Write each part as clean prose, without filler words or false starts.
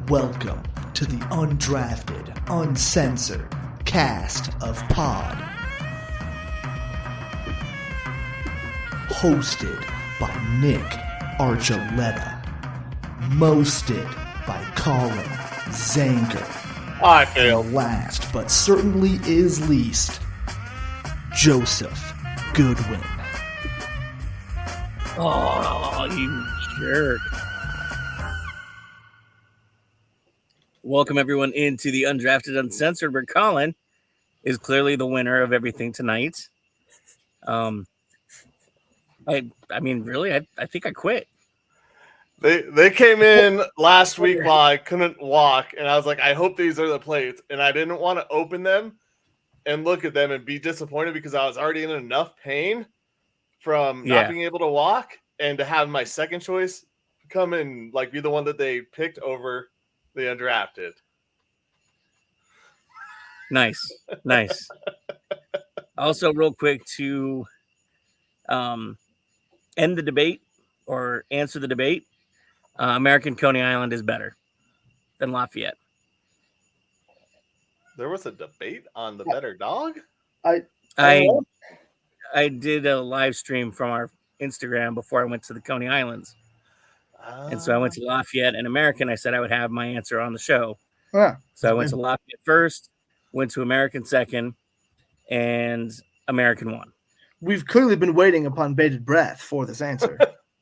Welcome to the Undrafted Uncensored cast of Pod. Hosted by Nick Archuleta. Mosted by Colin Zanker. I failed. And last but certainly is least, Joseph Goodwin. Oh, you jerk. Welcome, everyone, into the Undrafted Uncensored, where Colin is clearly the winner of everything tonight. I mean, really, I think I quit. They came in last week while I couldn't walk, and I was like, I hope these are the plates. And I didn't want to open them and look at them and be disappointed because I was already in enough pain from not being able to walk, and to have my second choice come and like be the one that they picked over the undrafted. Nice. Also, real quick, to end the debate or answer the debate, American Coney Island is better than Lafayette. There was a debate on the better dog? I did a live stream from our Instagram before I went to the Coney Islands. And so I went to Lafayette and American. I said I would have my answer on the show. Yeah. So I went to Lafayette first, went to American second, and American won. We've clearly been waiting upon bated breath for this answer.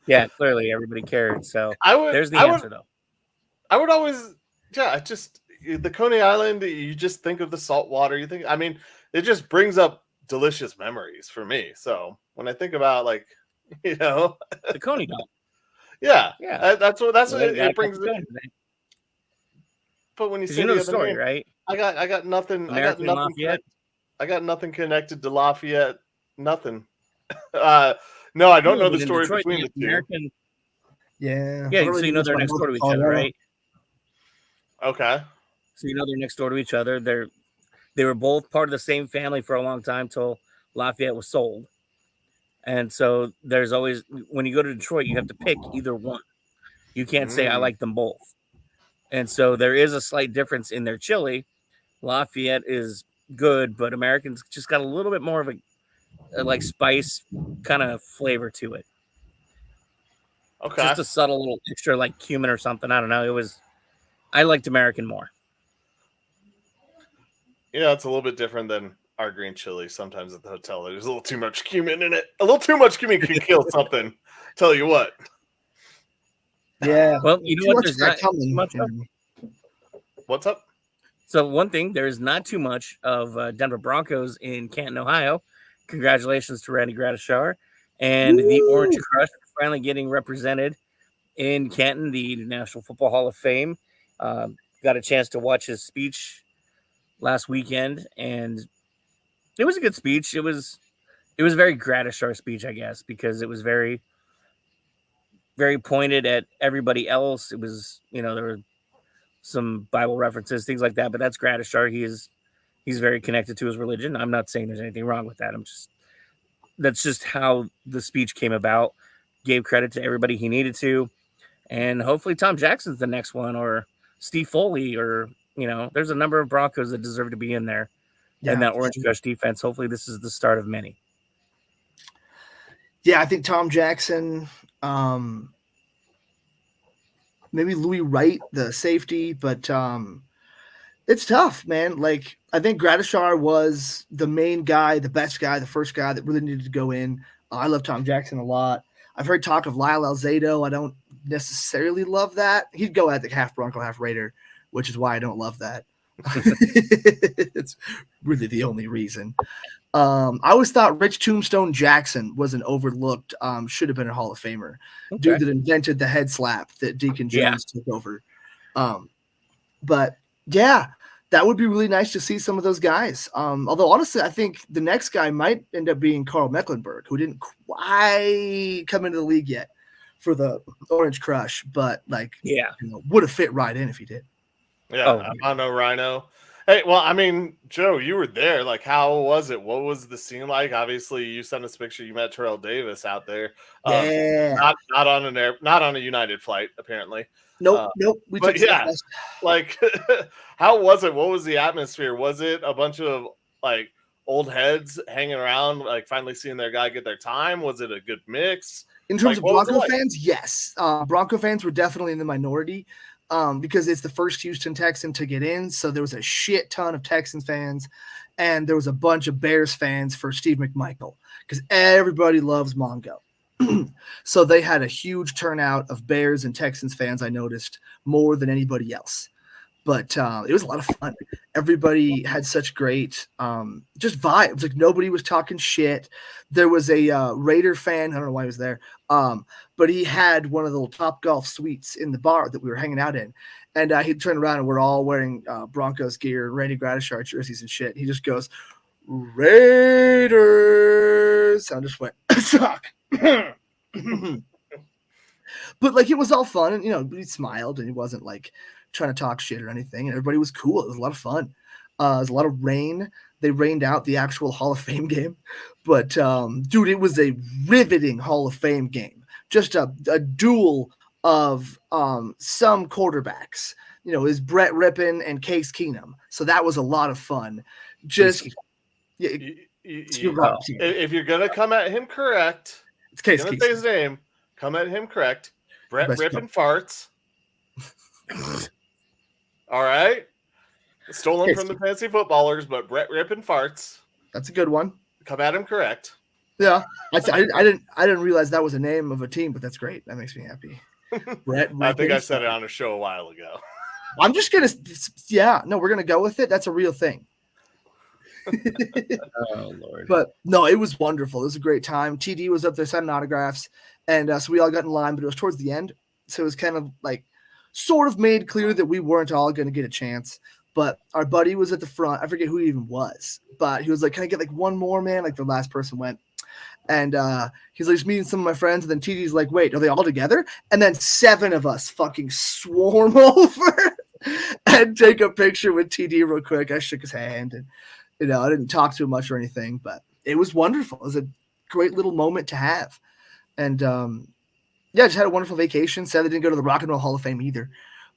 Yeah, clearly everybody cared. So there's the answer, though. I would always, just the Coney Island, you just think of the salt water. You think, I mean, it just brings up delicious memories for me. So when I think about, like, the Coney dog. Yeah. That's what it brings. But when you say the story, name, right? I got nothing. American I got nothing connected to Lafayette. Nothing. No, I don't know the story Detroit, between the two. American. Yeah. Yeah. So they're next door to each other, right? Okay. So they're next door to each other. They were both part of the same family for a long time till Lafayette was sold. And so there's always, when you go to Detroit, you have to pick either one. You can't say I like them both. And so there is a slight difference in their chili. Lafayette is good, but American's just got a little bit more of a like spice kind of flavor to it. Okay. Just a subtle little extra like cumin or something. I don't know. I liked American more. Yeah, it's a little bit different than our green chili. Sometimes at the hotel, there's a little too much cumin in it. A little too much cumin can kill something. Tell you what. Yeah. Well, you know what? There's not too much of. What's up? So one thing, there's not too much of Denver Broncos in Canton, Ohio. Congratulations to Randy Gradishar. And the Orange Crush finally getting represented in Canton, the National Football Hall of Fame. Got a chance to watch his speech last weekend, and it was a good speech. It was a very Gradishar speech, I guess, because it was very, very pointed at everybody else. It was, there were some Bible references, things like that, but that's Gradishar. He's very connected to his religion. I'm not saying there's anything wrong with that. That's just how the speech came about. Gave credit to everybody he needed to, and hopefully Tom Jackson's the next one, or Steve Foley, or there's a number of Broncos that deserve to be in there. And that Orange Crush defense. Hopefully this is the start of many. Yeah, I think Tom Jackson, maybe Louis Wright, the safety, but it's tough, man. Like, I think Gradishar was the main guy, the best guy, the first guy that really needed to go in. I love Tom Jackson a lot. I've heard talk of Lyle Alzado. I don't necessarily love that. He'd go at the half Bronco, half Raider, which is why I don't love that. It's really the only reason. I always thought Rich Tombstone Jackson was an overlooked, should have been a Hall of Famer. Okay. Dude that invented the head slap that Deacon Jones took over. But yeah, that would be really nice to see some of those guys. Although honestly, I think the next guy might end up being Carl Mecklenburg, who didn't quite come into the league yet for the Orange Crush, but would have fit right in if he did. Yeah, Albino Rhino. Hey, well, I mean, Joe, you were there. Like, how was it? What was the scene like? Obviously, you sent us a picture. You met Terrell Davis out there. Yeah. Not on not on a United flight, apparently. Nope. We But took yeah, Southwest. like, how was it? What was the atmosphere? Was it a bunch of like old heads hanging around, like finally seeing their guy get their time? Was it a good mix? In terms Like, of what was it Bronco like? fans, yes. Bronco fans were definitely in the minority because it's the first Houston Texan to get in. So there was a shit ton of Texans fans, and there was a bunch of Bears fans for Steve McMichael because everybody loves Mongo. So they had a huge turnout of Bears and Texans fans, I noticed, more than anybody else. But it was a lot of fun. Everybody had such great just vibes. Like nobody was talking shit. There was a Raider fan. I don't know why he was there. But he had one of the little Top Golf suites in the bar that we were hanging out in. And he turned around and we're all wearing Broncos gear, Randy Gradishar jerseys and shit. He just goes, Raiders. I just went, suck. But like it was all fun, and he smiled, and he wasn't like trying to talk shit or anything. And everybody was cool. It was a lot of fun. It was a lot of rain. They rained out the actual Hall of Fame game, but dude, it was a riveting Hall of Fame game. Just a duel of some quarterbacks. Is Brett Rippon and Case Keenum. So that was a lot of fun. Just you're wrong. If you're gonna come at him correct, it's Case gonna Keenum. say his name. Come at him correct. Brett Rippon farts. All right. Stolen from the fantasy footballers, but Brett Rippon farts. That's a good one. Come at him correct. Yeah. I didn't realize that was a name of a team, but that's great. That makes me happy. Brett Rippon. I think I said it on a show a while ago. I'm just we're gonna go with it. That's a real thing. Oh Lord. But no, it was wonderful. It was a great time. TD was up there signing autographs, and so we all got in line, but it was towards the end, so it was kind of like sort of made clear that we weren't all going to get a chance. But our buddy was at the front. I forget who he even was, but he was like, "Can I get like one more, man?" Like the last person went, and he's like, "Just meeting some of my friends." And then TD's like, "Wait, are they all together?" And then 7 of us fucking swarm over and take a picture with TD real quick. I shook his hand, and I didn't talk to him much or anything, but it was wonderful. It was a great little moment to have. And just had a wonderful vacation. Sadly, didn't go to the Rock and Roll Hall of Fame either.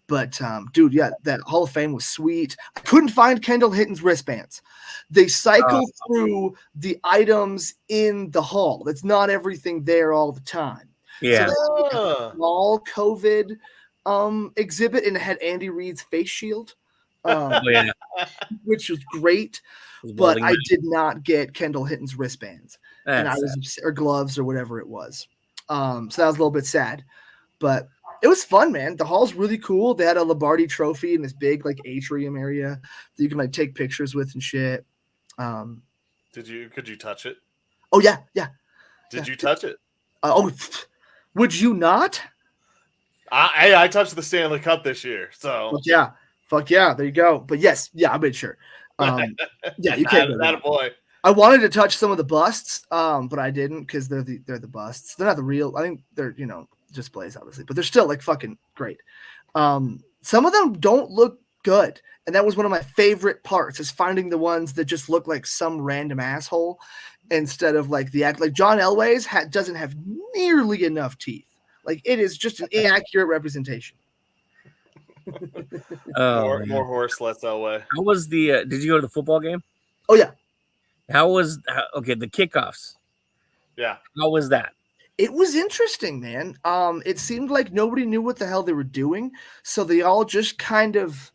But dude, yeah, that Hall of Fame was sweet. I couldn't find Kendall Hitton's wristbands. They cycle through the items in the hall. That's not everything there all the time. Yeah. So a small COVID exhibit, and it had Andy Reid's face shield. Which was great, but I did not get Kendall Hitton's wristbands, or gloves or whatever it was. So that was a little bit sad, but it was fun, man. The hall's really cool. They had a Lombardi trophy in this big like atrium area that you can like take pictures with and shit. Could you touch it? Oh yeah. Did you touch it? Would you not? I touched the Stanley Cup this year, so Fuck yeah, there you go. But yes, I made sure. You can't. That a boy. I wanted to touch some of the busts, but I didn't because they're the busts. They're not the real. I think they're displays obviously, but they're still like fucking great. Some of them don't look good, and that was one of my favorite parts is finding the ones that just look like some random asshole instead of like like John Elway's doesn't have nearly enough teeth. Like it is just an inaccurate representation. More horse, less Elway. How was the? Did you go to the football game? Oh yeah. How was the kickoffs? Yeah. How was that? It was interesting, man. It seemed like nobody knew what the hell they were doing, so they all just kind of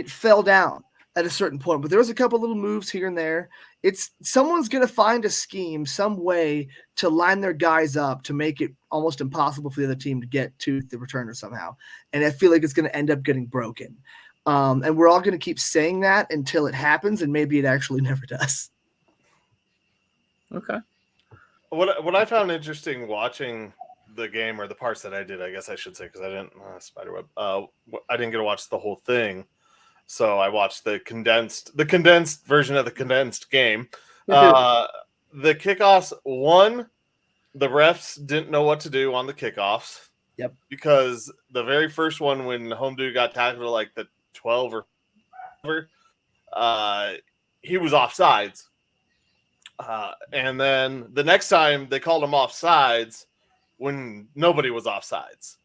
fell down at a certain point. But there was a couple little moves here and there. Someone's gonna find a scheme, some way to line their guys up to make it almost impossible for the other team to get to the returner somehow. And I feel like it's gonna end up getting broken. And we're all gonna keep saying that until it happens, and maybe it actually never does. Okay. What I found interesting watching the game, or the parts that I did, I guess I should say, because I didn't Spiderweb. I didn't get to watch the whole thing, so I watched the condensed version of the condensed game. The kickoffs, the refs didn't know what to do on the kickoffs. Yep. Because the very first one, when Home Dude got tackled like the 12 or whatever, he was offsides. And then the next time they called him offsides when nobody was offsides.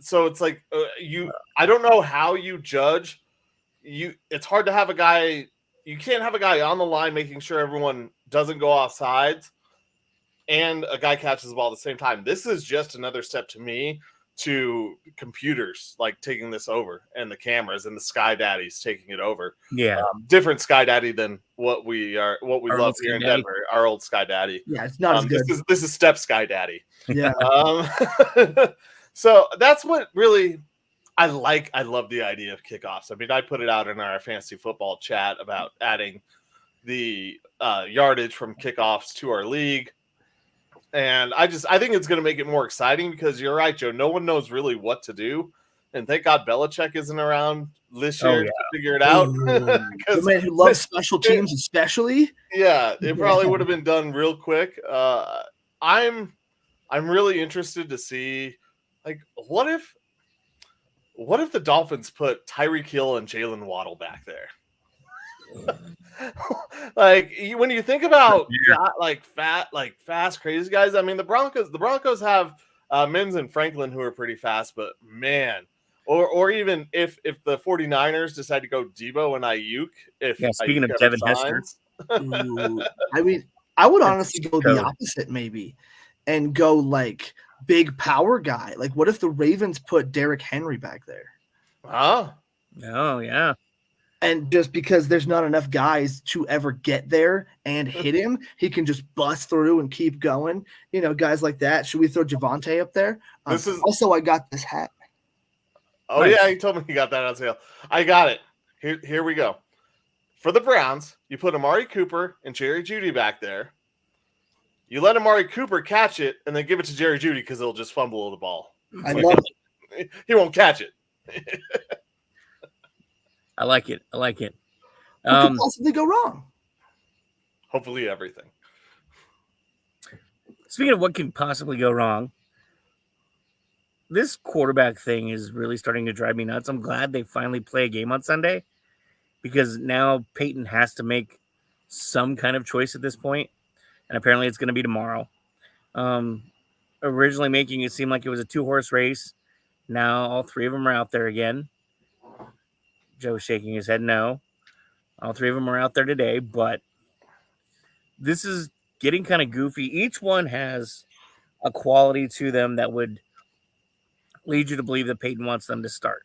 So it's like I don't know how you judge. It's hard to have a guy. You can't have a guy on the line making sure everyone doesn't go offsides, and a guy catches the ball at the same time. This is just another step to me to computers like taking this over, and the cameras and the Sky Daddies taking it over. Yeah, different Sky Daddy than what we Our love old here in Sky Daddy. Denver. Our old Sky Daddy. Yeah, it's not as good. This is Step Sky Daddy. Yeah. So that's what really I like. I love the idea of kickoffs. I mean, I put it out in our fantasy football chat about adding the yardage from kickoffs to our league. And I think it's going to make it more exciting because you're right, Joe. No one knows really what to do. And thank God Belichick isn't around this year to figure it out. The man who loves special teams especially. Yeah, it probably would have been done real quick. I'm really interested to see, like, what if the Dolphins put Tyreek Hill and Jalen Waddle back there? Like, when you think about fast, crazy guys, I mean, the Broncos have Mims and Franklin who are pretty fast, but man, or even if the 49ers decide to go Debo and Ayuk, speaking of Devin Hester, I mean, I would honestly go the opposite maybe and go like big power guy. Like, what if the Ravens put Derrick Henry back there? Oh yeah. And just because there's not enough guys to ever get there and hit him, he can just bust through and keep going. You know, guys like that. Should we throw Javonte up there? Also, I got this hat. Oh, nice. Yeah, you told me you got that on sale. I got it. Here we go. For the Browns, you put Amari Cooper and Jerry Jeudy back there. You let Amari Cooper catch it and then give it to Jerry Jeudy because he'll just fumble the ball. I love it. He won't catch it. I like it. What could possibly go wrong? Hopefully everything. Speaking of what can possibly go wrong, this quarterback thing is really starting to drive me nuts. I'm glad they finally play a game on Sunday because now Peyton has to make some kind of choice at this point, and apparently it's going to be tomorrow. Originally making it seem like it was a 2-horse race. Now all 3 of them are out there again. Joe's shaking his head no. All 3 of them are out there today, but this is getting kind of goofy. Each one has a quality to them that would lead you to believe that Peyton wants them to start.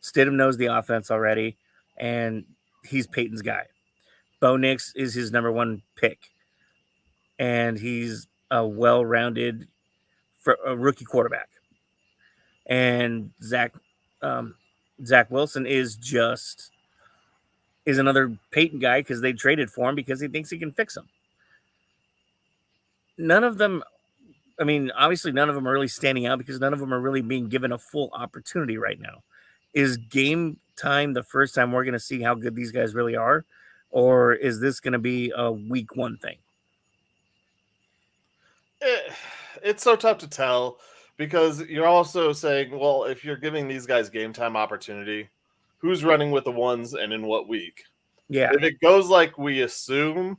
Stidham knows the offense already, and he's Peyton's guy. Bo Nix is his number 1 pick, and he's a well-rounded rookie quarterback. And Zach Wilson is another Peyton guy because they traded for him because he thinks he can fix him. None of them, I mean, obviously none of them are really standing out because none of them are really being given a full opportunity right now. Is game time the first time we're going to see how good these guys really are? Or is this going to be a week 1 thing? It's so tough to tell. Because you're also saying, well, if you're giving these guys game time opportunity, who's running with the ones and in what week? Yeah. If it goes like we assume,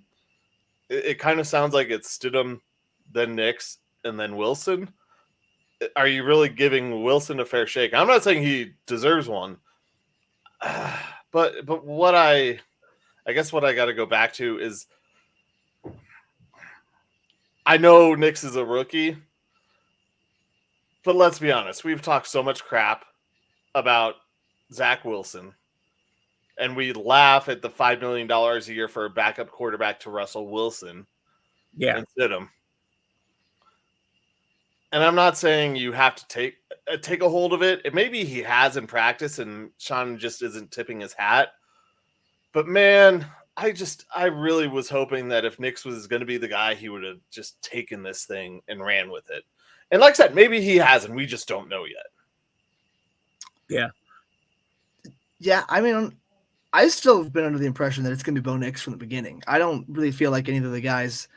it kind of sounds like it's Stidham, then Nix, and then Wilson. Are you really giving Wilson a fair shake? I'm not saying he deserves one. But what I guess what I got to go back to is I know Nix is a rookie. But let's be honest, we've talked so much crap about Zach Wilson, and we laugh at the $5 million a year for a backup quarterback to Russell Wilson. Yeah. And sit him. And I'm not saying you have to take a hold of it. Maybe he has in practice, and Sean just isn't tipping his hat. But man, I really was hoping that if Nix was going to be the guy, he would have just taken this thing and ran with it. And like I said, maybe he has, and we just don't know yet. Yeah. Yeah, I mean, I still have been under the impression that it's going to be Bo Nix from the beginning. I don't really feel like any of the guys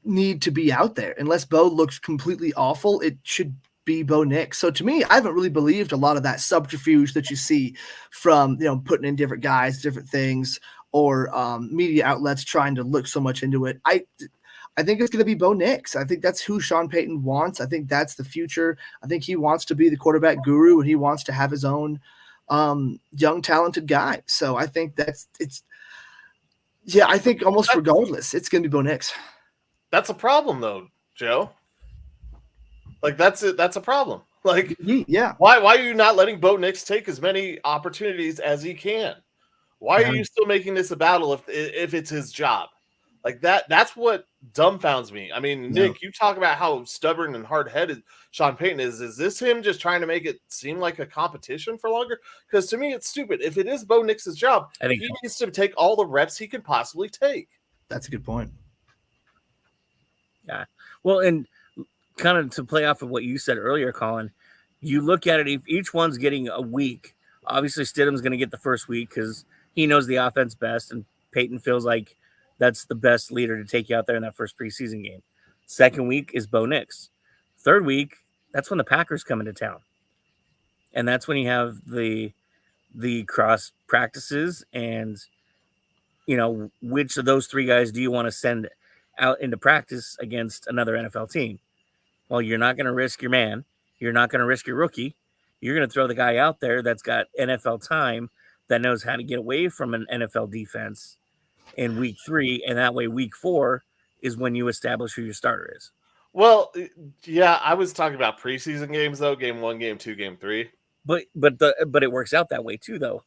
need to be out there. Unless Bo looks completely awful, it should be Bo Nix. So to me, I haven't really believed a lot of that subterfuge that you see from, putting in different guys, different things, or media outlets trying to look so much into it. I think it's going to be Bo Nix. I think that's who Sean Payton wants. I think that's the future. I think he wants to be the quarterback guru, and he wants to have his own young, talented guy. So I think I think almost regardless, it's going to be Bo Nix. That's a problem, though, Joe. Like, that's it. That's a problem. Like, yeah. Why are you not letting Bo Nix take as many opportunities as he can? Why are you still making this a battle if it's his job? Like that's what dumbfounds me. I mean, Nick, you talk about how stubborn and hard-headed Sean Payton is. Is this him just trying to make it seem like a competition for longer? Because to me, it's stupid. If it is Bo Nix's job, I think he needs to take all the reps he can possibly take. That's a good point. Yeah. Well, and kind of to play off of what you said earlier, Colin, you look at it, if each one's getting a week. Obviously, Stidham's going to get the first week because he knows the offense best, and Peyton feels like that's the best leader to take you out there in that first preseason game. Second week is Bo Nix. Third week, that's when the Packers come into town. And that's when you have the cross practices and, which of those three guys do you want to send out into practice against another NFL team? Well, you're not going to risk your man. You're not going to risk your rookie. You're going to throw the guy out there that's got NFL time, that knows how to get away from an NFL defense in week 3, and that way week 4 is when you establish who your starter is. Well, yeah, I was talking about preseason games though, game 1, game 2, game 3. But it works out that way too, though.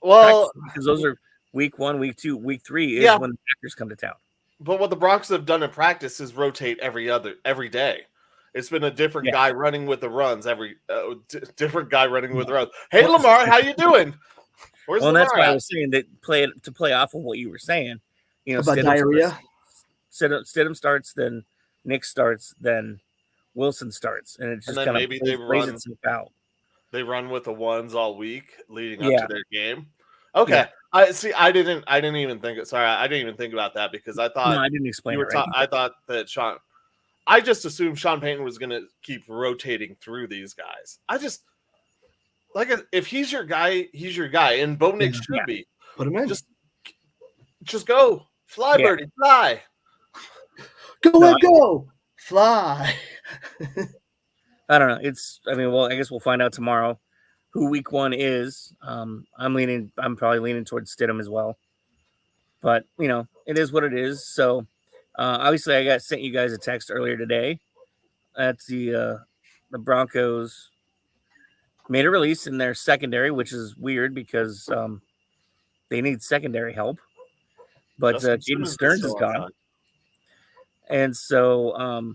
Well, because those are week 1, week 2, week 3 is when the Packers come to town. But what the Broncos have done in practice is rotate every day. It's been a different guy running with the runs different guy running with the runs. Hey, Lamar, how you doing? Where's Lamar that's why I was saying that to play off of what you were saying. About diarrhea. Stidham starts, then Nick starts, then Wilson starts, and it just kind of maybe they run itself out. They run with the ones all week leading up to their game. Okay. Yeah. I didn't even think I didn't even think about that because I thought I didn't explain it right. I thought that I just assumed Sean Payton was going to keep rotating through these guys. I just if he's your guy, he's your guy, and Bo Nix should be. Put him in. Just go, fly, birdie, fly. Go, fly. I don't know. I guess we'll find out tomorrow who week 1 is. I'm probably leaning towards Stidham as well. But, it is what it is. So, obviously, I sent you guys a text earlier today. That's the Broncos made a release in their secondary, which is weird because they need secondary help. But Jaden Stearns is gone. And so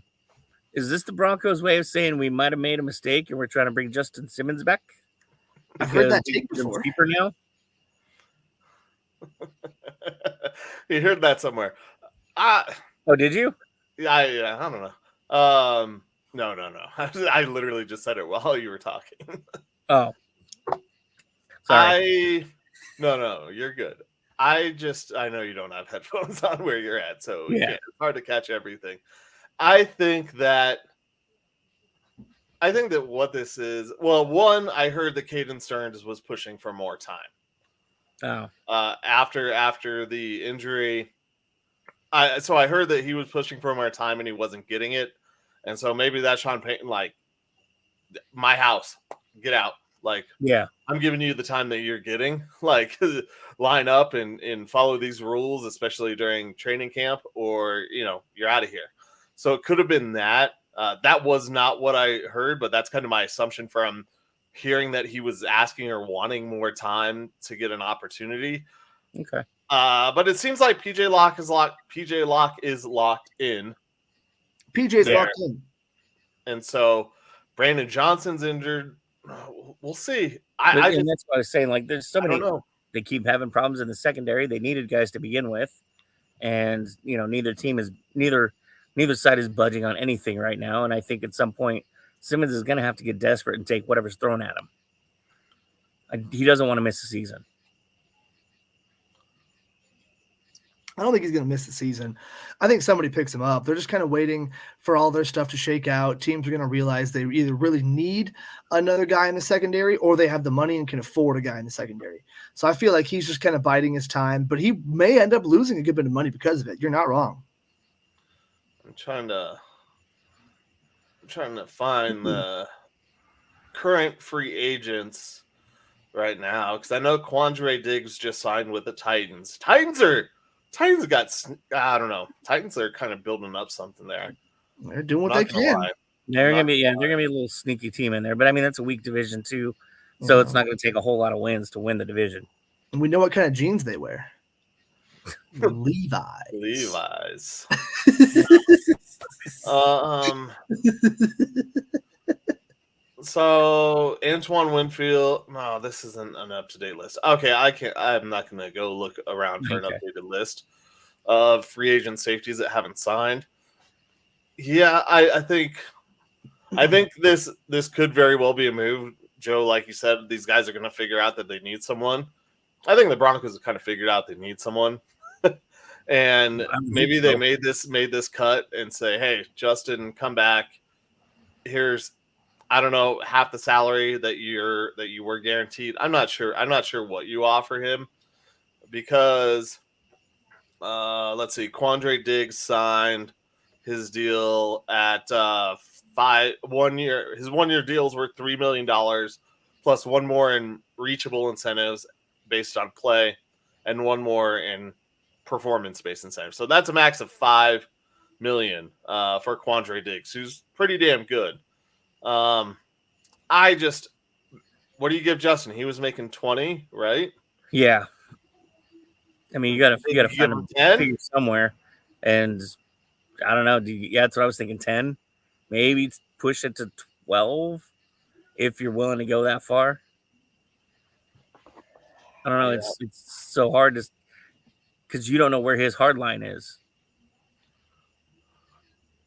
is this the Broncos' way of saying we might have made a mistake and we're trying to bring Justin Simmons back? I've heard that take before. Deeper now? You heard that somewhere. Oh, did you? Yeah, I don't know. No. I literally just said it while you were talking. Oh. Sorry. No, you're good. I know you don't have headphones on where you're at, so it's hard to catch everything. I think that what this is, well, one, I heard that Caden Stearns was pushing for more time. Oh. After the injury, so I heard that he was pushing for more time and he wasn't getting it, and so maybe that's Sean Payton, like, my house, get out. Like, I'm giving you the time that you're getting. Like, line up and follow these rules, especially during training camp, or you're out of here. So it could have been that. That was not what I heard, but that's kind of my assumption from hearing that he was asking or wanting more time to get an opportunity. Okay. But it seems like PJ Locke is locked in. PJ's locked in. And so Brandon Johnson's injured. We'll see. And that's what I was saying. Like, there's so many. They keep having problems in the secondary. They needed guys to begin with, and neither side is budging on anything right now. And I think at some point Simmons is going to have to get desperate and take whatever's thrown at him. He doesn't want to miss a season. I don't think he's going to miss the season. I think somebody picks him up. They're just kind of waiting for all their stuff to shake out. Teams are going to realize they either really need another guy in the secondary or they have the money and can afford a guy in the secondary. So I feel like he's just kind of biding his time, but he may end up losing a good bit of money because of it. You're not wrong. I'm trying to find the current free agents right now because I know Quandre Diggs just signed with the Titans. Titans got, I don't know. Titans are kind of building up something there. They're doing what they can. They're gonna be a little sneaky team in there, but I mean that's a weak division too, so it's not going to take a whole lot of wins to win the division. And we know what kind of jeans they wear. Levi's. So Antoine Winfield. No, this isn't an up-to-date list. Okay, I'm not going to go look around for an updated list of free agent safeties that haven't signed. Yeah, I think this could very well be a move. Joe, like you said, these guys are going to figure out that they need someone. I think the Broncos have kind of figured out they need someone. And maybe they made this cut and say, hey, Justin, come back. Here's, I don't know, half the salary that you were guaranteed. I'm not sure what you offer him because let's see, Quandre Diggs signed his deal at 1 year. His 1 year deal is worth $3 million plus one more in reachable incentives based on play and one more in performance-based incentives. So that's a max of $5 million for Quandre Diggs, who's pretty damn good. What do you give Justin? He was making 20, right? Yeah. I mean, you gotta find him figure somewhere, and I don't know. That's what I was thinking. 10, maybe push it to 12 if you're willing to go that far. I don't know. Yeah. It's so hard to because you don't know where his hard line is.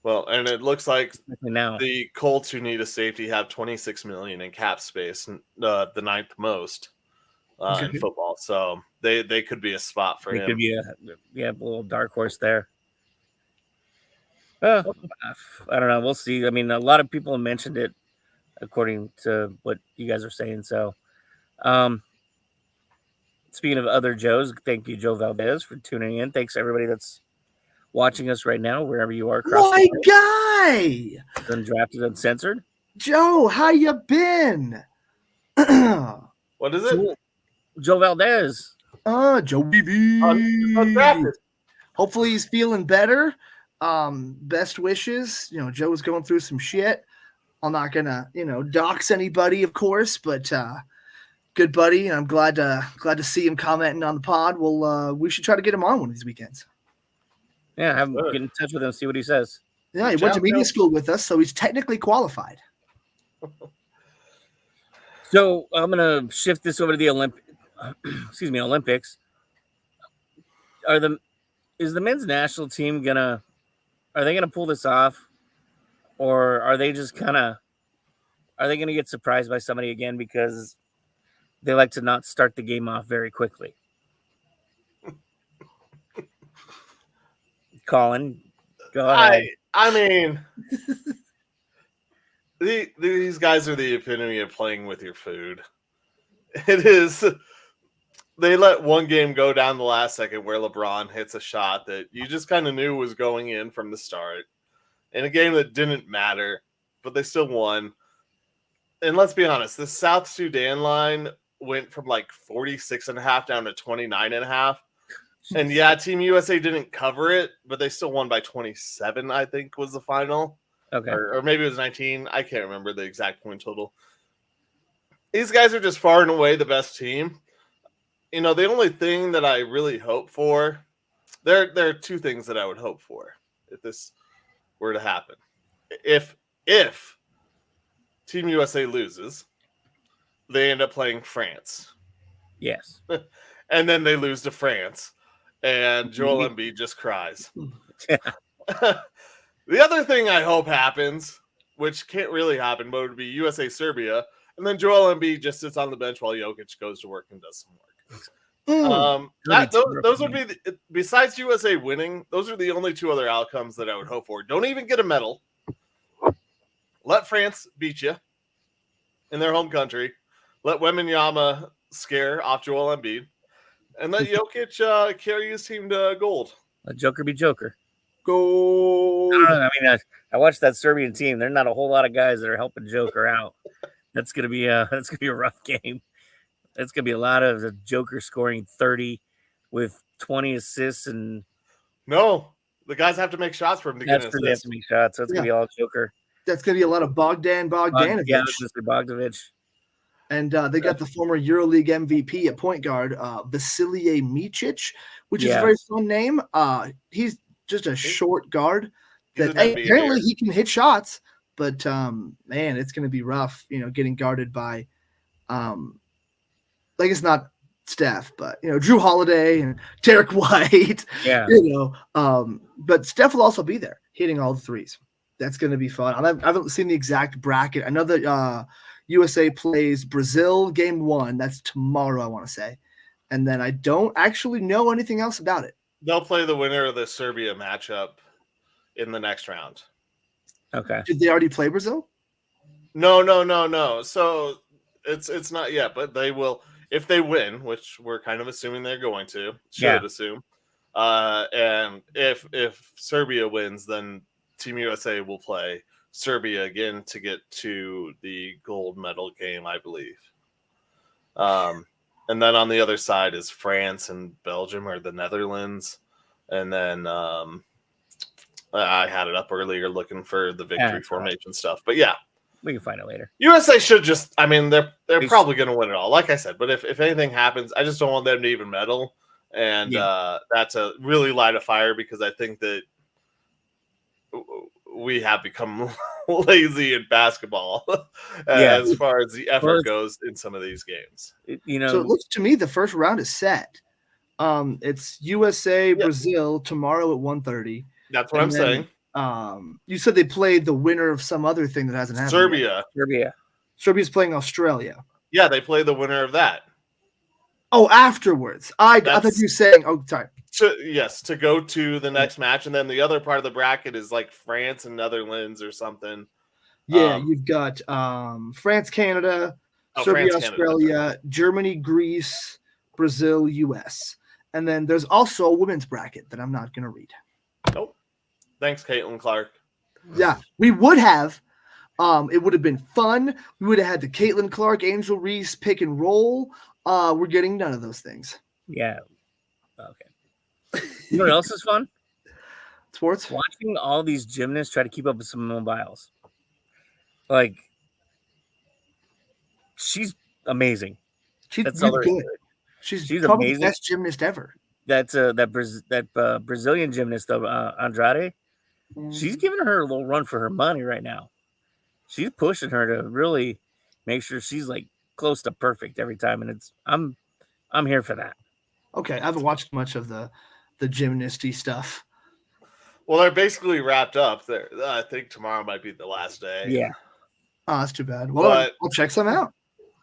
Well, and it looks like now the Colts, who need a safety, have $26 million in cap space, the ninth most in football. So they could be a spot for him. Could be a little dark horse there. I don't know. We'll see. I mean, a lot of people have mentioned it, according to what you guys are saying. So, speaking of other Joes, thank you, Joe Valdez, for tuning in. Thanks everybody that's watching us right now, wherever you are. My guy, Undrafted Uncensored. Joe, how you been? What is it? Joe Valdez. Joe BV. Undrafted. Hopefully he's feeling better. Best wishes. You know, Joe's going through some shit. I'm not gonna, dox anybody, of course, but good buddy. I'm glad to see him commenting on the pod. We should try to get him on one of these weekends. Yeah, get in touch with him, see what he says. Yeah, he went to media school with us, so he's technically qualified. So I'm gonna shift this over to the Olympics. Is the men's national team gonna pull this off, or are they just gonna get surprised by somebody again because they like to not start the game off very quickly? Colin, go ahead. I mean, these guys are the epitome of playing with your food. It is. They let one game go down the last second where LeBron hits a shot that you just kind of knew was going in from the start. In a game that didn't matter, but they still won. And let's be honest, the South Sudan line went from like 46.5 down to 29.5. And yeah, Team USA didn't cover it, but they still won by 27, I think was the final. Okay. Or maybe it was 19. I can't remember the exact point total. These guys are just far and away the best team. The only thing that I really hope for, there are two things that I would hope for if this were to happen. If Team USA loses, they end up playing France. Yes. And then they lose to France. And Joel Embiid just cries. The other thing I hope happens, which can't really happen, but would be USA Serbia, and then Joel Embiid just sits on the bench while Jokic goes to work and does some work. Those would be besides USA winning. Those are the only two other outcomes that I would hope for. Don't even get a medal. Let France beat you in their home country. Let Wembanyama scare off Joel Embiid, and let Jokic carry his team to gold. Let Joker be Joker. Gold. I mean, I watched that Serbian team. There's not a whole lot of guys that are helping Joker out. That's gonna be a rough game. That's gonna be a lot of the Joker scoring 30 with 20 assists, and no, the guys have to make shots for him to get an assist. They have to make shots, so it's gonna be all Joker. That's gonna be a lot of Bogdanovic. Yeah, Mr. Bogdanovic. And they got the former EuroLeague MVP at point guard, Vasilije Micic, which is a very fun name. He's just a short guard that apparently he can hit shots, but man, it's going to be rough, getting guarded by, like it's not Steph, but Drew Holiday and Derek White. Yeah, but Steph will also be there hitting all the threes. That's going to be fun. I haven't seen the exact bracket. I know that USA plays Brazil game 1. That's tomorrow, I want to say. And then I don't actually know anything else about it. They'll play the winner of the Serbia matchup in the next round. Okay. Did they already play Brazil? No. So it's not yet, but they will if they win, which we're kind of assuming they're going to. Assume. And if Serbia wins, then Team USA will play Serbia again to get to the gold medal game, I believe. And then on the other side is France and Belgium or the Netherlands. And then I had it up earlier looking for the victory formation stuff. But yeah. We can find it later. USA should just they're probably gonna win it all, like I said. But if anything happens, I just don't want them to even medal. And that's a really light a fire because I think that we have become lazy in basketball as far as the effort goes in some of these games. So it looks to me the first round is set. It's USA Brazil tomorrow at 1:30. That's what I'm saying. You said they played the winner of some other thing that hasn't happened. Serbia. Serbia's playing Australia. Yeah, they play the winner of that. Oh, afterwards. I thought you were saying. Oh, sorry. To go to the next match, and then the other part of the bracket is like France and Netherlands or something. Yeah, you've got France, Canada, Serbia, Australia, Germany, Greece, Brazil, US. And then there's also a women's bracket that I'm not going to read. Nope. Thanks, Caitlin Clark. Yeah, we would have. It would have been fun. We would have had the Caitlin Clark, Angel Reese pick and roll. We're getting none of those things. Yeah. Okay. You know what else is fun? Sports. Watching all these gymnasts try to keep up with some mobiles. Like, she's amazing. That's good. She's probably amazing. The best gymnast ever. That's that Brazilian gymnast, Andrade. She's giving her a little run for her money right now. She's pushing her to really make sure she's like close to perfect every time, and I'm here for that. Okay, I haven't watched much of the gymnasty stuff. Well, they're basically wrapped up. I think tomorrow might be the last day. Yeah. Oh, that's too bad. Well, I'll check some out.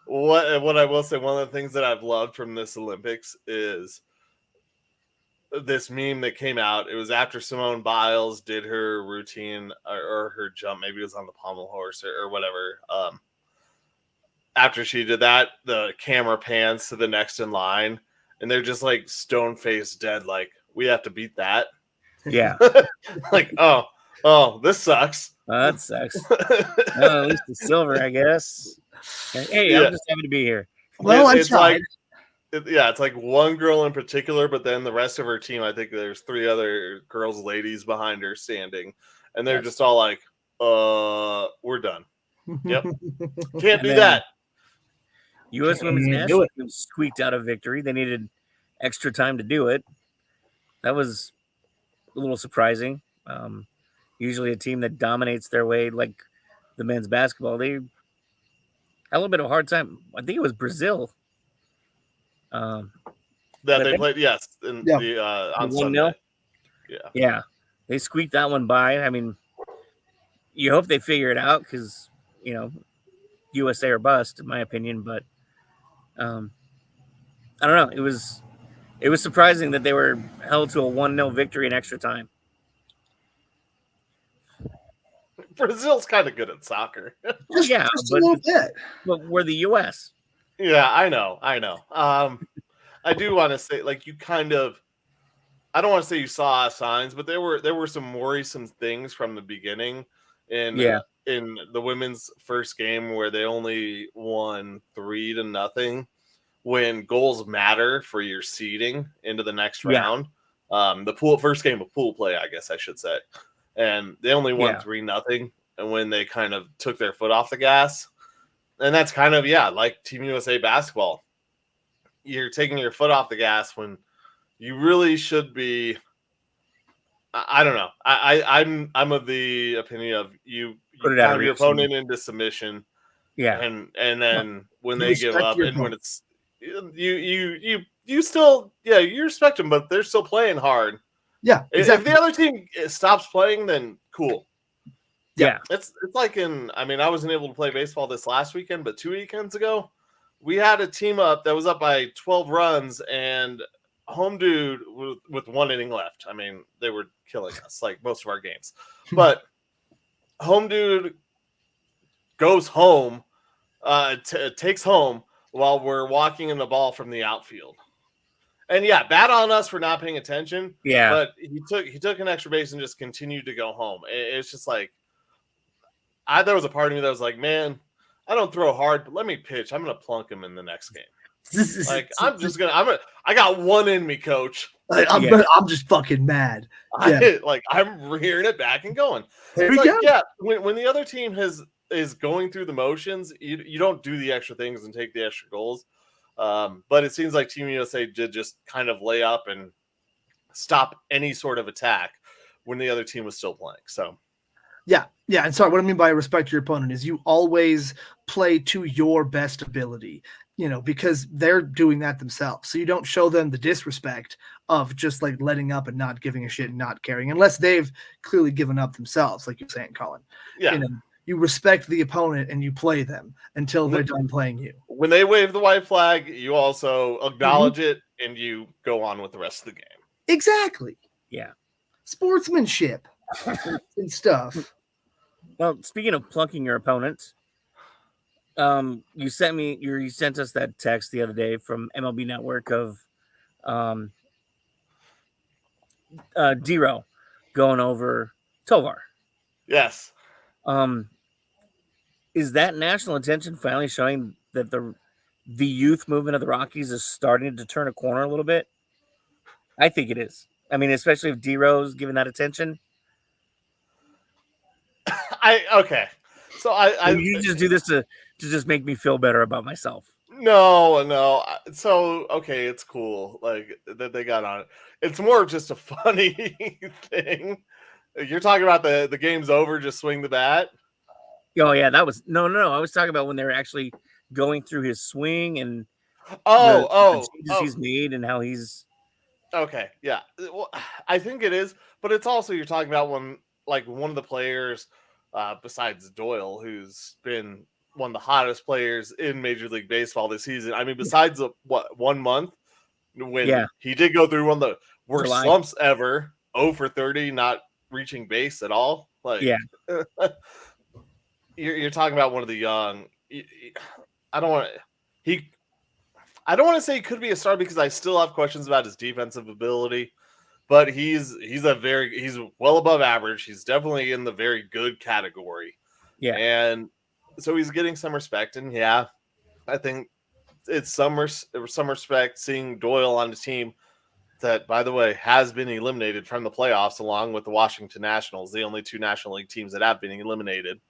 What I will say, one of the things that I've loved from this Olympics is this meme that came out. It was after Simone Biles did her routine or her jump. Maybe it was on the pommel horse or whatever. After she did that, the camera pans to the next in line, and they're just like stone-faced dead, like, we have to beat that. Yeah. Like, oh, this sucks. That sucks. At least the silver, I guess. Hey, I'm just happy to be here. Well, it's like, it's like one girl in particular, but then the rest of her team, I think there's 3 other girls, ladies behind her standing, and they're just all like, we're done. Yep. Can't do that. U.S. women's national team squeaked out a victory. They needed extra time to do it. That was a little surprising. Usually a team that dominates their way, like the men's basketball, they had a little bit of a hard time. I think it was Brazil. That they played, yes, on Sunday. Yeah, they squeaked that one by. I mean, you hope they figure it out because, USA or bust, in my opinion. But I don't know. It was It was surprising that they were held to a 1-0 victory in extra time. Brazil's kind of good at soccer. Well, yeah, just a little bit. But we're the U.S. Yeah, I know. I do want to say, like, you kind of, I don't want to say you saw signs, but there were some worrisome things from the beginning in the women's first game where they only won 3-0 when goals matter for your seeding into the next round. The first game of pool play, I guess I should say, and they only won 3-0, and when they kind of took their foot off the gas, and that's kind of like Team USA basketball. You're taking your foot off the gas when you really should be. I don't know. I'm of the opinion of you pound your opponent into submission. Yeah. And then when they give up and when it's you still you respect them, but they're still playing hard. Yeah. Exactly. If the other team stops playing, then cool. Yeah. It's like I wasn't able to play baseball this last weekend, but 2 weekends ago, we had a team up that was up by 12 runs and home dude with 1 inning left. I mean, they were killing us like most of our games. But home dude goes home, takes home while we're walking in the ball from the outfield. And bad on us for not paying attention. Yeah. But he took an extra base and just continued to go home. It's just like there was a part of me that was like, man, I don't throw hard, but let me pitch. I'm gonna plunk him in the next game. Like I got 1 in me, coach. I'm just fucking mad. I'm rearing it back and going. When the other team is going through the motions, you don't do the extra things and take the extra goals. But it seems like Team USA did just kind of lay up and stop any sort of attack when the other team was still playing. So yeah. And sorry, what I mean by respect your opponent is you always play to your best ability, because they're doing that themselves. So you don't show them the disrespect of just like letting up and not giving a shit and not caring, unless they've clearly given up themselves, like you're saying, Colin. Yeah. You respect the opponent and you play them until they're done playing you. When they wave the white flag, you also acknowledge it and you go on with the rest of the game. Exactly. Yeah. Sportsmanship and stuff. Well, speaking of plunking your opponents, you sent us that text the other day from MLB Network of D-Row going over Tovar. Yes. Is that national attention finally showing that the youth movement of the Rockies is starting to turn a corner a little bit? I think it is. I mean, especially if D-Row's given that attention. Okay. So you just do this to just make me feel better about myself. No. So okay, it's cool. Like that they got on it. It's more of just a funny thing. You're talking about the game's over, just swing the bat. Oh yeah, that was no. I was talking about when they were actually going through his swing and the changes he's made and how he's okay. Yeah, well, I think it is, but it's also you're talking about when like one of the players, besides Doyle, who's been one of the hottest players in Major League Baseball this season. I mean, besides 1 month when he did go through one of the worst slumps ever, 0 for 30, not reaching base at all. Like, you're talking about one of the young. I don't want to say he could be a star because I still have questions about his defensive ability, but he's well above average. He's definitely in the very good category. Yeah, and so he's getting some respect, and I think it's some respect seeing Doyle on the team that, by the way, has been eliminated from the playoffs along with the Washington Nationals, the only 2 National League teams that have been eliminated.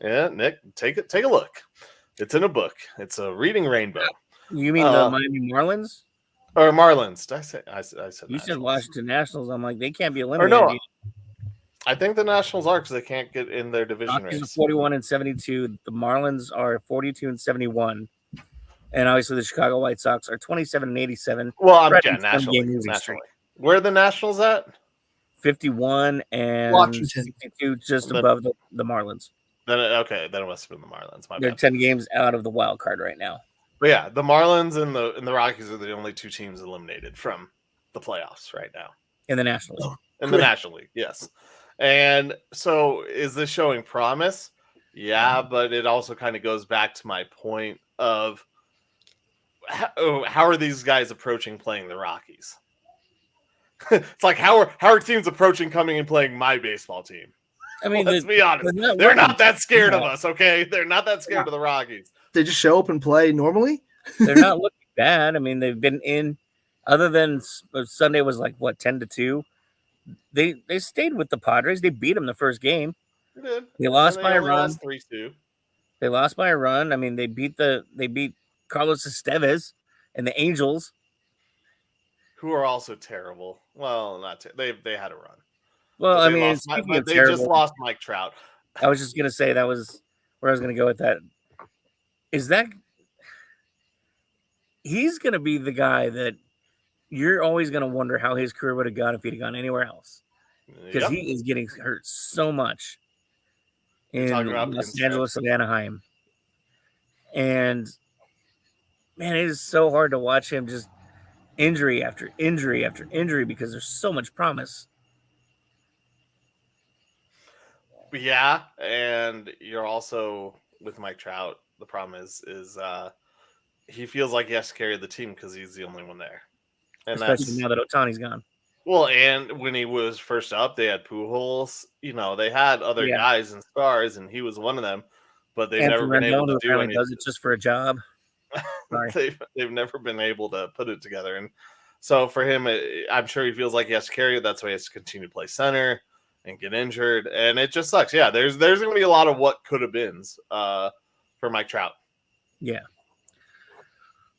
Yeah, Nick, take a look. It's in a book. It's a reading rainbow. You mean the Miami Marlins? Or Marlins? Did I said you Nationals. Said Washington Nationals. I'm like, they can't be eliminated. Or no, I think the Nationals are because they can't get in their division race. 41-72. The Marlins are 42-71. And obviously the Chicago White Sox are 27-87. Well, I'm nationally. Where are the Nationals at? 51 and Washington. 62, just above the Marlins. Then it must have been the Marlins. They're 10 games out of the wild card right now. But yeah, the Marlins and the Rockies are the only two teams eliminated from the playoffs right now. in the National League. In the National League, yes. And so is this showing promise? Yeah, but it also kind of goes back to my point of how are these guys approaching playing the Rockies? It's like how are teams approaching coming and playing my baseball team? I mean, Let's be honest. not They're looking not that scared bad. of us, okay? They're not that scared of the Rockies. They just show up and play normally. They're not looking bad. I mean, they've been in. Other than Sunday was like what 10-2. They stayed with the Padres. They beat them the first game. They did. They lost And by a only run. lost 3-2. They lost by a run. I mean, they beat Carlos Estevez and the Angels, who are also terrible. Well, not they had a run. Well, But I they mean, lost speaking but of they terrible, just lost Mike Trout. I was just gonna say that was where I was gonna go with that. Is that he's gonna be the guy that you're always gonna wonder how his career would have gone if he'd have gone anywhere else, because Yep. he is getting hurt so much You're talking about in Los pinstripes. Angeles and Anaheim, and man, it is so hard to watch him just injury after injury after injury because there's so much promise. Yeah, and you're also with Mike Trout. The problem is he feels like he has to carry the team because he's the only one there, and Especially now that Ohtani's gone. Well, and when he was first up, they had Pujols. You know, they had other Yeah. guys and stars, and he was one of them. But they've Anthony never been able Rendon, to who do finally anything. does it just for a job. Sorry. They've never been able to put it together, and so for him, I'm sure he feels like he has to carry it. That's why he has to continue to play center and get injured, and it just sucks. Yeah, there's going to be a lot of what could have beens for Mike Trout. Yeah.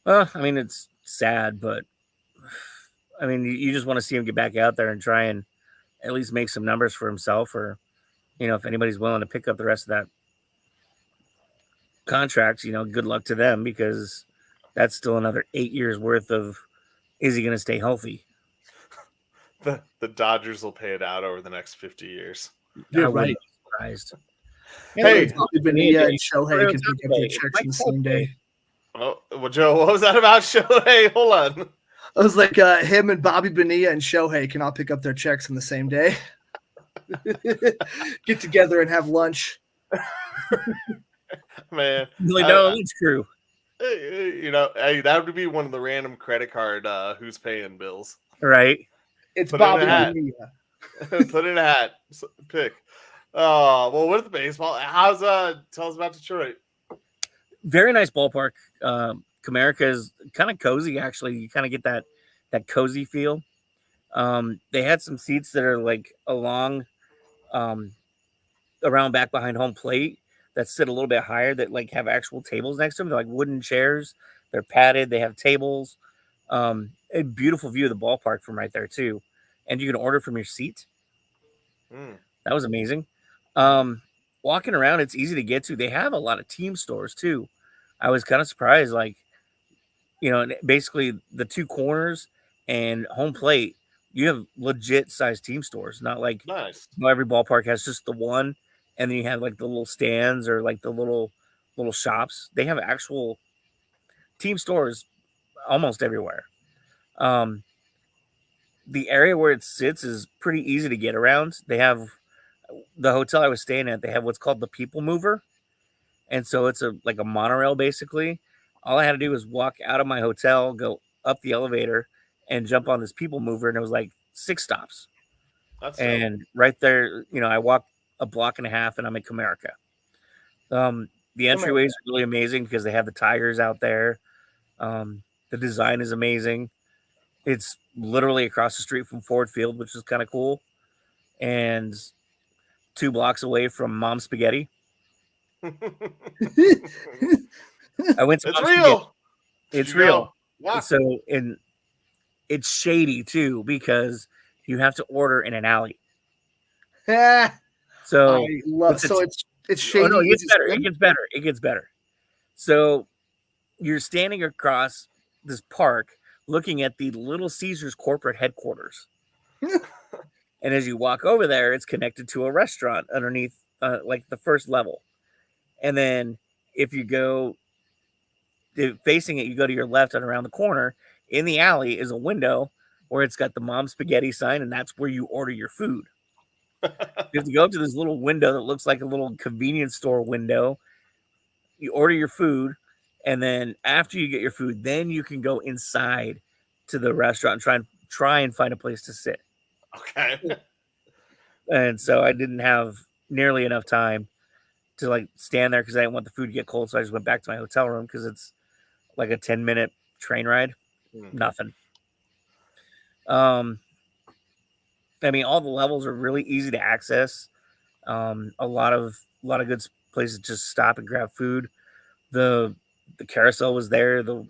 Well, I mean, it's sad, but I mean, you just want to see him get back out there and try and at least make some numbers for himself, or if anybody's willing to pick up the rest of that contract, good luck to them, because that's still another 8 years worth of, is he going to stay healthy? The Dodgers will pay it out over the next 50 years. You're I right. wouldn't be surprised. Hey, Bobby Bonilla and Shohei can pick up their checks in the same day. Oh, well, Joe, what was that about Shohei? Hold on. I was like, him and Bobby Bonilla and Shohei can all pick up their checks in the same day. Get together and have lunch. Man. It's true. Hey, that would be one of the random credit card who's paying bills. Right. It's Put Bobby it in a hat. Bonilla. Put it in a hat. Pick. Well, with baseball, how's tell us about Detroit. Very nice ballpark. Comerica is kind of cozy, actually. You kind of get that cozy feel. They had some seats that are like along around back behind home plate that sit a little bit higher, that like have actual tables next to them. They're like wooden chairs. They're padded. They have tables. A beautiful view of the ballpark from right there too. And you can order from your seat. That was amazing. Walking around, it's easy to get to. They have a lot of team stores too. I was kind of surprised, like, basically the two corners and home plate, you have legit sized team stores, not like Nice. every ballpark has just the one, and then you have like the little stands or like the little shops. They have actual team stores almost everywhere. The area where it sits is pretty easy to get around. They have the hotel I was staying at. They have what's called the People Mover, and so it's like a monorail basically. All I had to do was walk out of my hotel, go up the elevator, and jump on this People Mover, and it was like 6 stops. That's and right there, I walked a block and a half, and I'm in Comerica. The entryways are really amazing because they have the tigers out there. The design is amazing. It's literally across the street from Ford Field, which is kind of cool, and 2 blocks away from Mom's Spaghetti. I went to It's Mom's real. Spaghetti. It's real. Wow. So, and it's shady too because you have to order in an alley. Yeah. So it's shady. Oh no, it gets better. It gets better. So you're standing across this park looking at the Little Caesars corporate headquarters. And as you walk over there, it's connected to a restaurant underneath like the first level. And then if you go facing it, you go to your left and around the corner. In the alley is a window where it's got the Mom Spaghetti sign, and that's where you order your food. You have to go up to this little window that looks like a little convenience store window. You order your food, and then after you get your food, then you can go inside to the restaurant and try and find a place to sit. Okay. And so I didn't have nearly enough time to like stand there because I didn't want the food to get cold. So I just went back to my hotel room because it's like a 10-minute train ride. Nothing. I mean, all the levels are really easy to access. A lot of good places to just stop and grab food. The carousel was there. The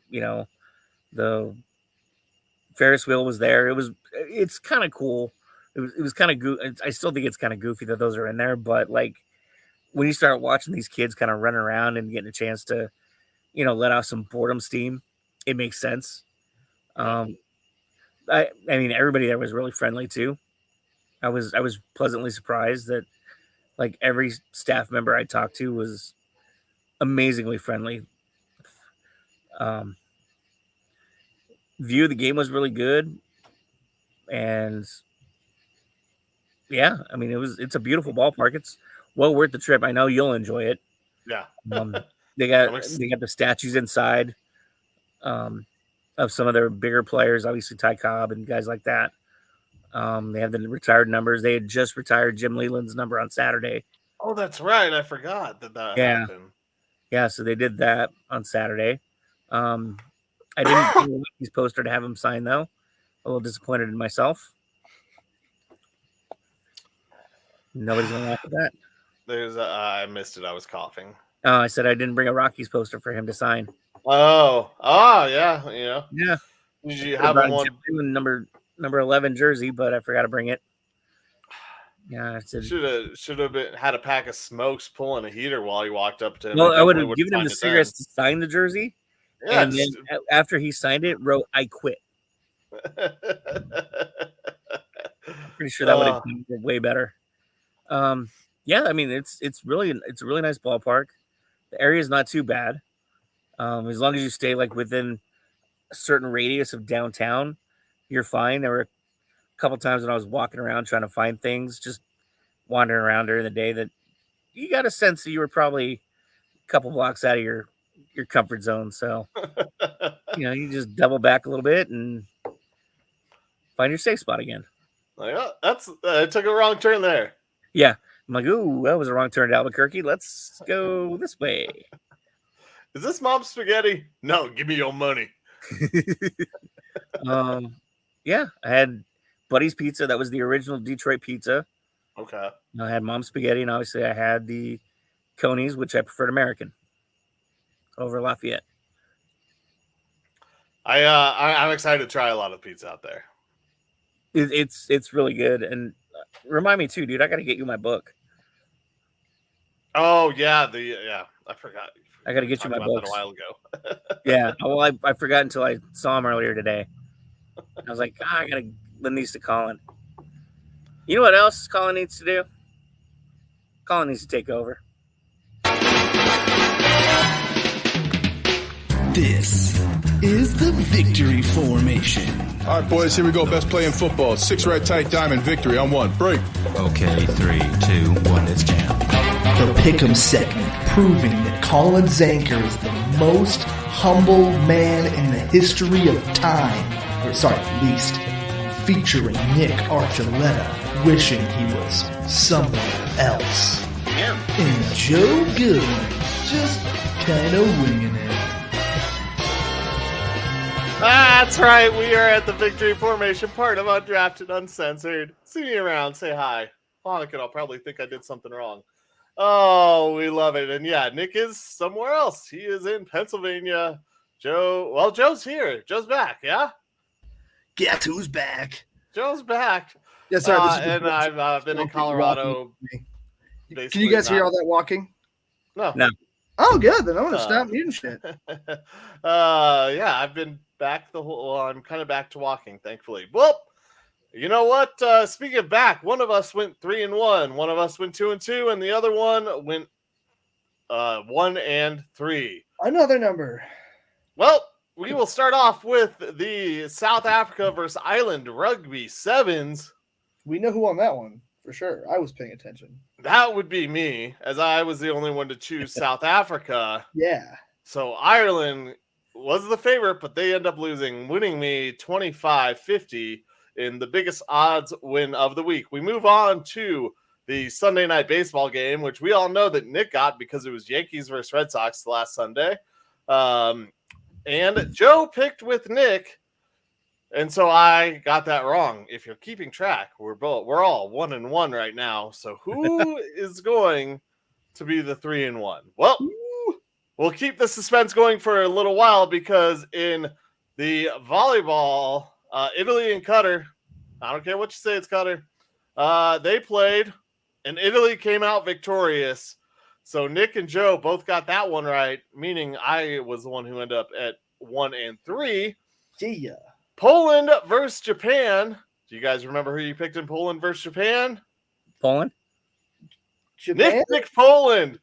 Ferris wheel was there. It's kind of cool. It was kind of I still think it's kind of goofy that those are in there, but like when you start watching these kids kind of running around and getting a chance to, let off some boredom steam, it makes sense. I mean, everybody there was really friendly too. I was pleasantly surprised that like every staff member I talked to was amazingly friendly. View of the game was really good, and yeah, I mean it's a beautiful ballpark. It's well worth the trip. I know you'll enjoy it. Yeah. They got the statues inside of some of their bigger players, obviously Ty Cobb and guys like that. They have the retired numbers. They had just retired Jim Leland's number on Saturday. Oh, that's right. I forgot that happened. Yeah, so they did that on Saturday. I didn't bring his poster to have him sign, though. A little disappointed in myself. Nobody's going to laugh at that. I missed it. I was coughing. I said I didn't bring a Rockies poster for him to sign. Oh, yeah. Yeah. Did you have one? Number 11 jersey, but I forgot to bring it. Yeah, I said should have had a pack of smokes pulling a heater while he walked up to him. Well, I would have given him the cigarettes to sign the jersey. Yeah, and then after he signed it, wrote "I quit." Pretty sure that would have been way better. Yeah, I mean it's a really nice ballpark. The area is not too bad. As long as you stay like within a certain radius of downtown, you're fine. There were a couple times when I was walking around trying to find things, just wandering around during the day, that you got a sense that you were probably a couple blocks out of your comfort zone. So, you just double back a little bit and find your safe spot again. Like, oh, I took a wrong turn there. Yeah. I'm like, ooh, that was a wrong turn to Albuquerque. Let's go this way. Is this Mom Spaghetti? No, give me your money. Yeah, I had Buddy's Pizza. That was the original Detroit pizza. Okay. I had Mom Spaghetti, and obviously I had the Coney's, which I preferred American over Lafayette. I'm excited to try a lot of pizza out there. It's really good, and remind me too, dude. I got to get you my book. Oh yeah, I forgot. I got to get you my book a while ago. Yeah, well, I forgot until I saw him earlier today. I was like, I got to lend these to Colin. You know what else Colin needs to do? Colin needs to take over. This is the victory formation. All right, boys, here we go. Best play in football. 6 red tight diamond victory on 1. Break. Okay, 3, 2, 1, let's jam. The Pick'em segment, proving that Colin Zanker is the most humble man in the history of time. Least. Featuring Nick Archuleta, wishing he was somewhere else. And Joe Goodwin, just kind of winging it. That's right. We are at the victory formation, part of Undrafted Uncensored. See me around. Say hi. Monica, I'll probably think I did something wrong. Oh, we love it. And yeah, Nick is somewhere else. He is in Pennsylvania. Joe's here. Joe's back, yeah? Guess who's back? Joe's back. Yes, sir. And I've been in Colorado. Can you guys hear all that walking? No. Oh, good. Then I'm going to stop muting shit. Yeah, I've been back I'm kind of back to walking, thankfully. Well, you know what? Speaking of back, one of us went 3-1, one of us went 2-2, and the other one went 1-3. Another number. Well, we will start off with the South Africa versus Ireland Rugby Sevens. We know who won that one for sure. I was paying attention. That would be me, as I was the only one to choose South Africa. Yeah. So Ireland was the favorite, but they end up losing, winning me 25-50 in the biggest odds win of the week. We move on to the Sunday night baseball game, which we all know that Nick got because it was Yankees versus Red Sox last Sunday. And Joe picked with Nick, and so I got that wrong. If you're keeping track, we're all 1-1 right now. So who is going to be the 3-1? Well, we'll keep the suspense going for a little while because in the volleyball, Italy and Qatar, I don't care what you say, it's Qatar. They played, and Italy came out victorious. So Nick and Joe both got that one right, meaning I was the one who ended up at 1-3. Yeah. Poland versus Japan. Do you guys remember who you picked in Poland versus Japan? Poland? Japan? Nick picked Poland.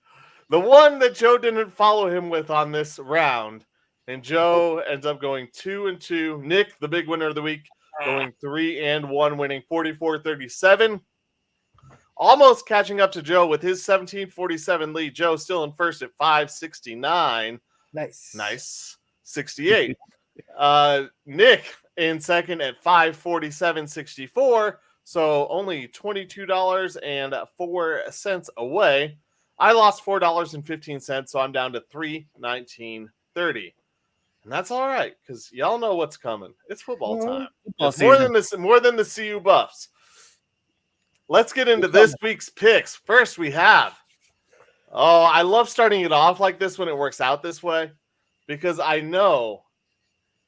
The one that Joe didn't follow him with on this round. And Joe ends up going 2-2. Nick, the big winner of the week, going 3-1, winning 44-37. Almost catching up to Joe with his 17-47 lead. Joe still in first at 569. Nice. 68. Nick in second at 547.64. So only $22.04 away. I lost $4.15, so I'm down to $319.30. And that's all right, because y'all know what's coming. It's football time. It's more than the CU Buffs. Let's get into this week's picks. First, we have. Oh, I love starting it off like this when it works out this way, because I know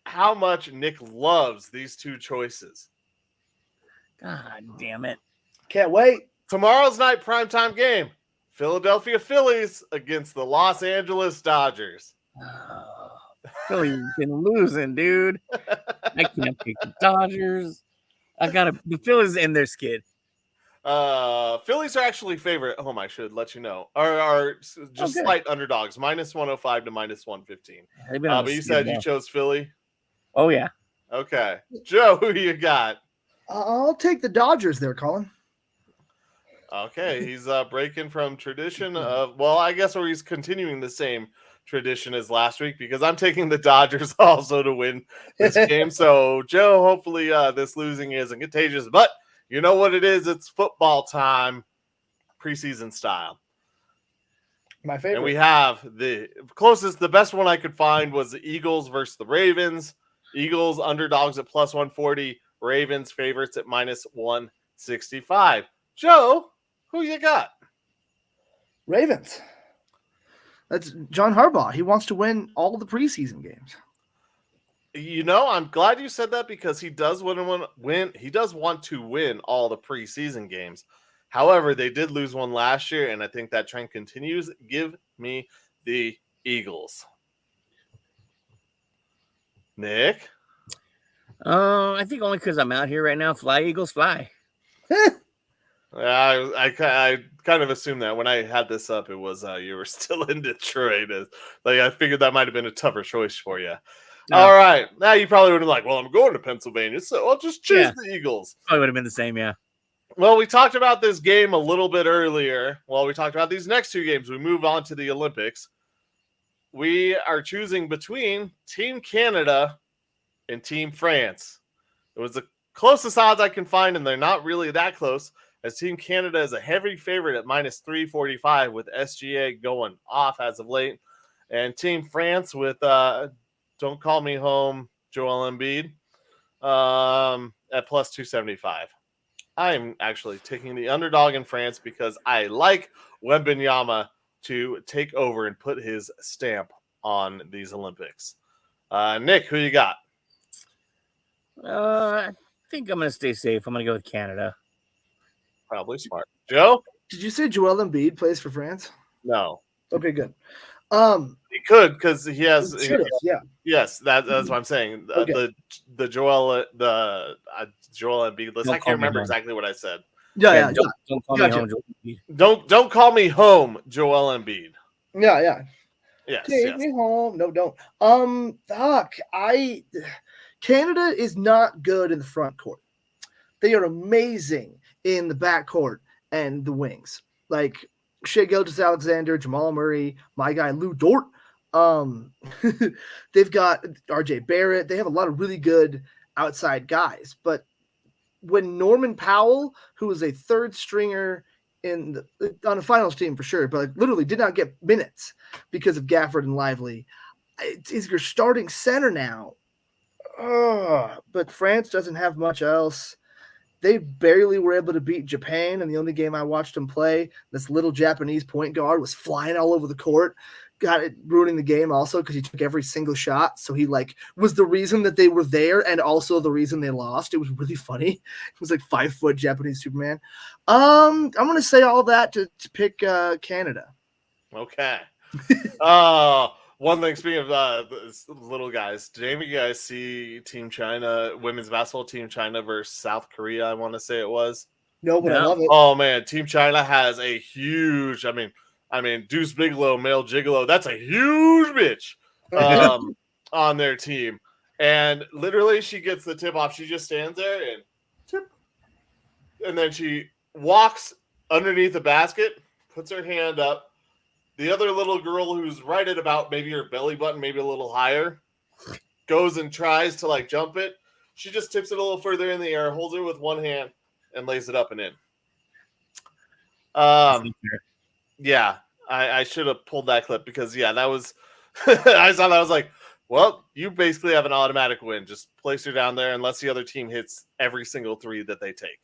how much Nick loves these two choices. God damn it. Can't wait. Tomorrow's night primetime game. Philadelphia Phillies against the Los Angeles Dodgers. Philly's been losing, dude. I can't pick the Dodgers. The Phillies in their skid. Phillies are actually favorite at home, I should let you know. Are just slight underdogs, -105 to -115. But you said you chose Philly? Oh, yeah. Okay. Joe, who do you got? I'll take the Dodgers there, Colin. Okay, he's breaking from tradition of, well, I guess, or he's continuing the same tradition as last week, because I'm taking the Dodgers also to win this game. So, Joe, hopefully this losing isn't contagious, but you know what it is? It's football time, preseason style. My favorite. And we have the closest, the best one I could find was the Eagles versus the Ravens. Eagles underdogs at +140, Ravens favorites at -165. Joe, who you got? Ravens. That's John Harbaugh. He wants to win all the preseason games. You know, I'm glad you said that, because he does win. He does want to win all the preseason games. However, they did lose one last year, and I think that trend continues. Give me the Eagles. Nick? I think only because I'm out here right now. Fly, Eagles, fly. I kind of assumed that when I had this up, it was you were still in Detroit. I figured that might have been a tougher choice for you. No. All right. Now you probably would have like, well, I'm going to Pennsylvania, so I'll just choose the Eagles. Probably would have been the same, yeah. Well, we talked about this game a little bit earlier. Well, we talked about these next two games. We move on to the Olympics. We are choosing between Team Canada and Team France. It was the closest odds I can find, and they're not really that close, as Team Canada is a heavy favorite at -345 with SGA going off as of late. And Team France with Don't Call Me Home, Joel Embiid, at +275. I'm actually taking the underdog in France because I like Wembanyama to take over and put his stamp on these Olympics. Nick, who you got? I think I'm going to stay safe. I'm going to go with Canada. Probably smart. Joe? Did you say Joel Embiid plays for France? No. Okay, good. He could, because he has. Yeah. Yes, that's what I'm saying. Okay. The Joel Embiid list. I can't remember exactly what I said. Yeah. Don't call me home, Joel Embiid. Don't call me home, Joel Embiid. Yeah. Yes, Take yes. me home. No, don't. Canada is not good in the front court. They are amazing in the back court and the wings. Like Shai Gilgeous-Alexander, Jamal Murray, my guy Lou Dort. They've got RJ Barrett. They have a lot of really good outside guys. But when Norman Powell, who was a third stringer on the finals team for sure, but literally did not get minutes because of Gafford and Lively, is your starting center now. But France doesn't have much else. They barely were able to beat Japan, and the only game I watched them play, this little Japanese point guard was flying all over the court, got it ruining the game also because he took every single shot. So he was the reason that they were there and also the reason they lost. It was really funny. It was like 5-foot Japanese Superman. I'm gonna say all that to pick Canada. Okay. One thing, speaking of little guys, did any of you guys see Team China, women's basketball Team China versus South Korea? I want to say it was. No, but I love it. Oh man, Team China has a huge. I mean, Deuce Bigelow, male gigolo. That's a huge bitch on their team, and literally she gets the tip off. She just stands there and tip, and then she walks underneath the basket, puts her hand up. The other little girl who's right at about maybe her belly button, maybe a little higher, goes and tries to jump it. She just tips it a little further in the air, holds it with one hand, and lays it up and in. Yeah, I should have pulled that clip because that was I saw that. I was like, well, you basically have an automatic win. Just place her down there unless the other team hits every single three that they take.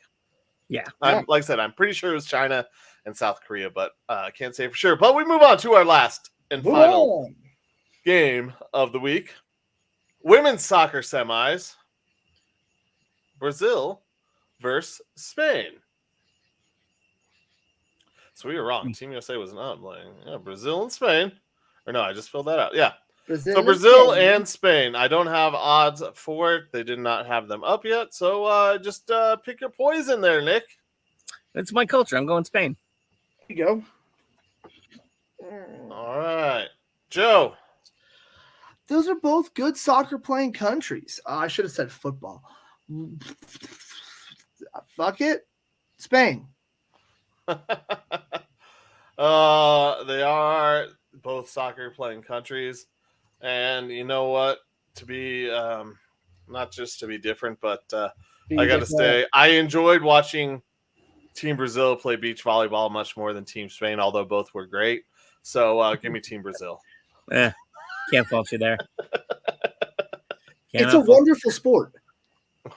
Yeah. Like I said, I'm pretty sure it was China and South Korea, but I can't say for sure. But we move on to our last and final game of the week. Women's soccer semis. Brazil versus Spain. So we were wrong. Team USA was not playing. Yeah, Brazil and Spain. Or no, I just filled that out. Yeah. Brazil and Spain. I don't have odds for it. They did not have them up yet. So just pick your poison there, Nick. It's my culture. I'm going Spain. There you go. All right. Joe. Those are both good soccer playing countries. I should have said football. Fuck it. Spain. They are both soccer playing countries. And you know what? To be not just to be different, but I got to say, I enjoyed watching Team Brazil play beach volleyball much more than Team Spain, although both were great. So give me Team Brazil. Can't fault you there. It's a wonderful sport.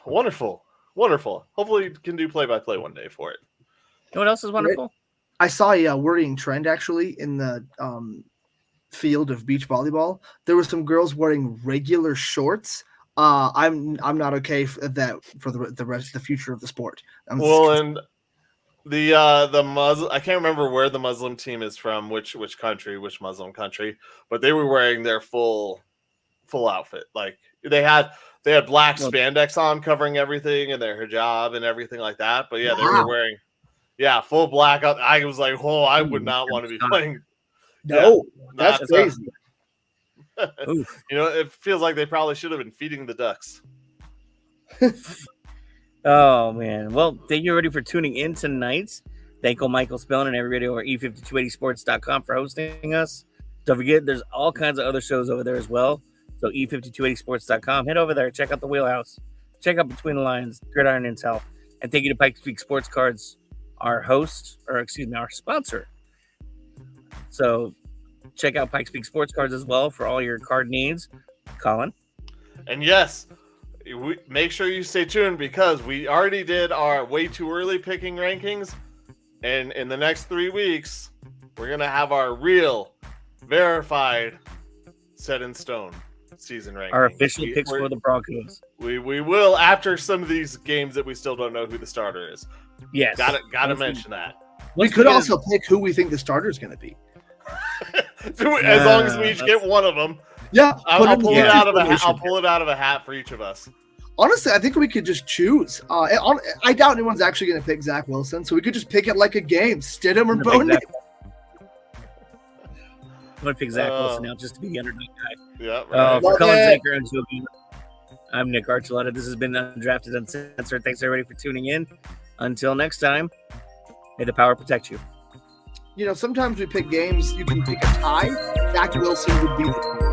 Wonderful. Hopefully you can do play-by-play one day for it. You know what else is wonderful? I saw a worrying trend actually in the field of beach volleyball. There were some girls wearing regular shorts. I'm not okay for that for the future of the sport. And the Muslim, I can't remember where the Muslim team is from, which Muslim country, but they were wearing their full outfit. Like they had black spandex on covering everything and their hijab and everything like that. But yeah, they were wearing full black. I was like, oh, I would not want to be playing. No, that's crazy. It feels like they probably should have been feeding the ducks. Oh, man. Well, thank you everybody for tuning in tonight. Thank you, Michael Spillane and everybody over at ep.112sports.com for hosting us. Don't forget, there's all kinds of other shows over there as well. So ep.112sports.com. Head over there. Check out the Wheelhouse. Check out Between the Lines, Gridiron Intel. And thank you to Pikes Peak Sports Cards, our sponsor. So check out Pikes Peak Sports Cards as well for all your card needs. Colin? And yes, make sure you stay tuned because we already did our way too early picking rankings. And in the next 3 weeks, we're going to have our real, verified, set in stone season rankings. Our official picks for the Broncos. We will after some of these games that we still don't know who the starter is. Yes. Gotta mention that. We could also pick who we think the starter is going to be. As long as we each get one of them. Yeah, I'll pull it out of a hat for each of us. Honestly, I think we could just choose. I doubt anyone's actually going to pick Zach Wilson, so we could just pick it like a game. Stidham or Bo Nix. I'm going to pick Zach Wilson now just to be the underdog guy. Yeah, right. For Love Colin it. Zanker and Joe Beaver, I'm Nick Archuleta. This has been Undrafted Uncensored. Thanks, everybody, for tuning in. Until next time, may the power protect you. Sometimes we pick games, you can pick a tie. Zach Wilson would be the